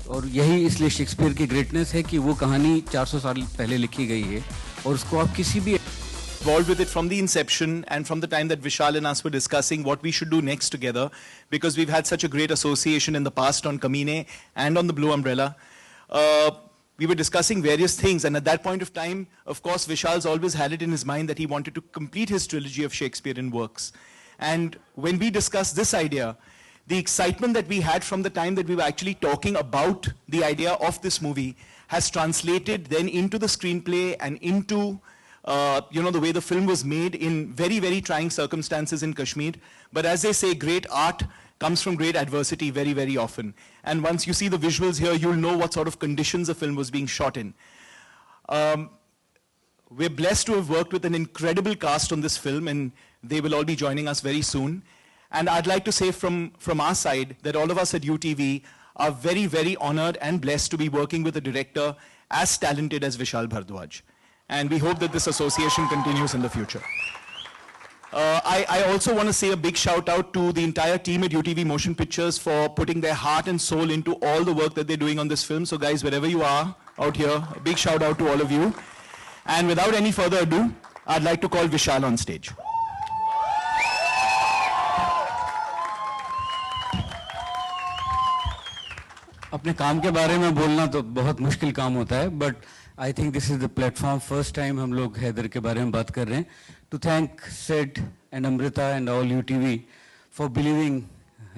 और यही इसलिए शेक्सपियर की ग्रेटनेस है कि वो कहानी 400 साल पहले लिखी गई है और उसको आप किसी भी involved with it from the inception and from the time that Vishal and us were discussing what we should do next together, because we've had such a great association in the past on Kamine and on the Blue Umbrella. We were discussing various things, and at that point of time, of course, Vishal's always had it in his mind that he wanted to complete his trilogy of Shakespearean works. And when we discussed this idea, the excitement that we had from the time that we were actually talking about the idea of this movie has translated then into the screenplay and into the way the film was made in very, very trying circumstances in Kashmir. But as they say, great art comes from great adversity very, very often. And once you see the visuals here, you'll know what sort of conditions the film was being shot in. We're blessed to have worked with an incredible cast on this film, and they will all be joining us very soon. And I'd like to say from our side that all of us at UTV are very, very honored and blessed to be working with a director as talented as Vishal Bhardwaj. And we hope that this association continues in the future. I also want to say a big shout out to the entire team at UTV Motion Pictures for putting their heart and soul into all the work that they're doing on this film. So guys, wherever you are out here, a big shout out to all of you. And without any further ado, I'd like to call Vishal on stage. अपने काम के बारे में बोलना तो बहुत मुश्किल काम होता है, but I think this is the platform first time हम लोग हैदर के बारे में बात कर रहे हैं. To thank Sid and Amrita and all UTV for believing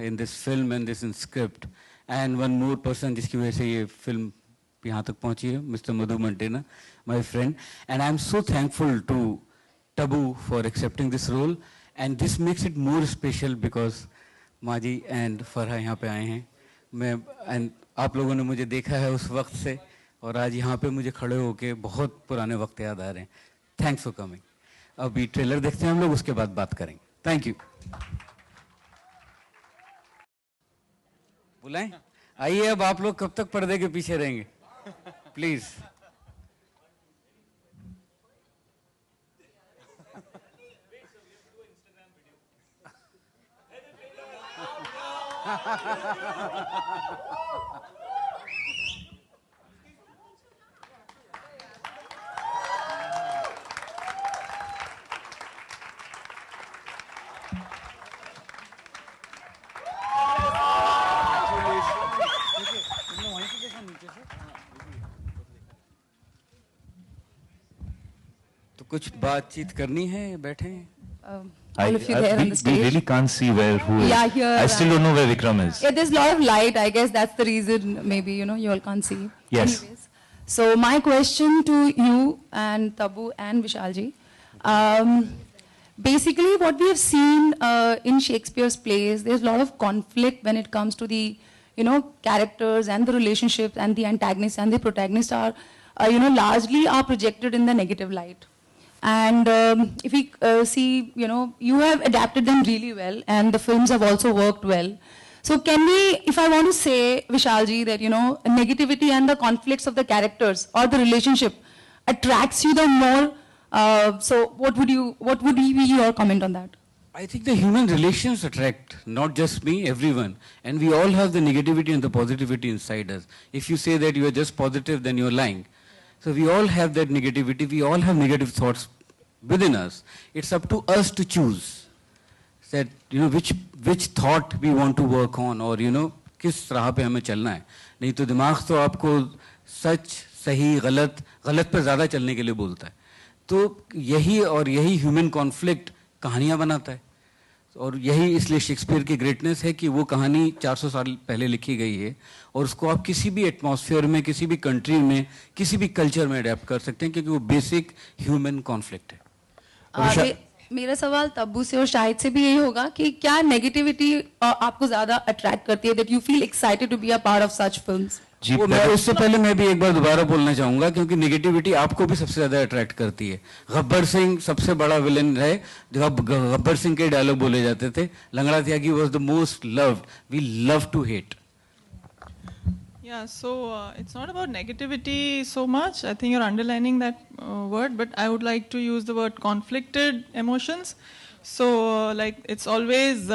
in this film and this in script, and one more person जिसकी वजह से ये फिल्म यहाँ तक पहुँची है, mister Madhu Mantena, my friend. And I am so thankful to Tabu for accepting this role, and this makes it more special because Maji and Farah यहाँ पे आए हैं. एंड आप लोगों ने मुझे देखा है उस वक्त से, और आज यहाँ पे मुझे खड़े होके बहुत पुराने वक्त याद आ रहे हैं. Thanks for coming. अभी ट्रेलर देखते हैं हम लोग, उसके बाद बात करेंगे. Thank you. बुलाएं? आइए. अब आप लोग कब तक पर्दे के पीछे रहेंगे? प्लीज. तो कुछ बातचीत करनी है, बैठे हैं. All of you there on the stage. We really can't see who is. Yeah, here. I still don't know where Vikram is. Yeah, there's a lot of light. I guess that's the reason. Maybe you all can't see. Yes. Anyways, so my question to you and Tabu and Vishalji, basically what we have seen in Shakespeare's plays, there's a lot of conflict when it comes to the characters and the relationships, and the antagonist and the protagonist are largely are projected in the negative light. And if we see, you have adapted them really well, and the films have also worked well. So can we, if I want to say, Vishalji, that, negativity and the conflicts of the characters or the relationship attracts you the more, so what would be your comment on that? I think the human relations attract, not just me, everyone. And we all have the negativity and the positivity inside us. If you say that you are just positive, then you're lying. So we all have that negativity. We all have negative thoughts within us. It's up to us to choose that, which thought we want to work on, or, किस राह पे हमें चलना है. नहीं तो दिमाग तो आपको सच, सही, गलत पे ज़्यादा चलने के लिए बोलता है. तो यही ह्यूमन कॉन्फ्लिक्ट कहानियाँ बनाता है. और यही इसलिए शेक्सपियर की ग्रेटनेस है कि वो कहानी 400 साल पहले लिखी गई है, और उसको आप किसी भी एटमॉस्फेयर में, किसी भी कंट्री में, किसी भी कल्चर में अडेप्ट कर सकते हैं, क्योंकि वो बेसिक ह्यूमन कॉन्फ्लिक्ट है. मेरा सवाल तब्बू से और शाहिद से भी यही होगा कि क्या नेगेटिविटी आपको ज्यादा अट्रैक्ट करती है, that you feel excited to be a part of such films? उससे पहले मैं भी एक बार दोबारा बोलना चाहूंगा, क्योंकि नेगेटिविटी आपको भी सबसे ज्यादा अट्रैक्ट करती है. गब्बर सिंह सबसे बड़ा विलन है. गब्बर सिंह के डायलॉग बोले जाते थे, Langda Tyagi was the most loved, we love to hate. Yeah, so it's not about negativity so much. I think you're underlining that word, but I would like to use the word conflicted emotions. So like it's always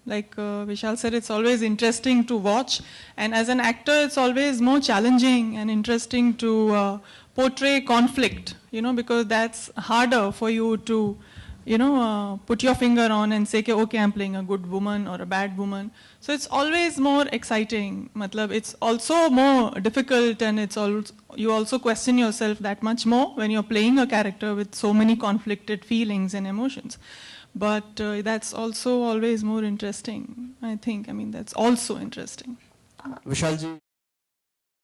Like Vishal said, it's always interesting to watch. And as an actor, it's always more challenging and interesting to portray conflict, you know, because that's harder for you to, you know, put your finger on and say, okay, I'm playing a good woman or a bad woman. So it's always more exciting. Matlab, it's also more difficult, and it's also, you also question yourself that much more when you're playing a character with so many conflicted feelings and emotions. But that's also always more interesting, I think. I mean, that's also interesting. Vishal ji.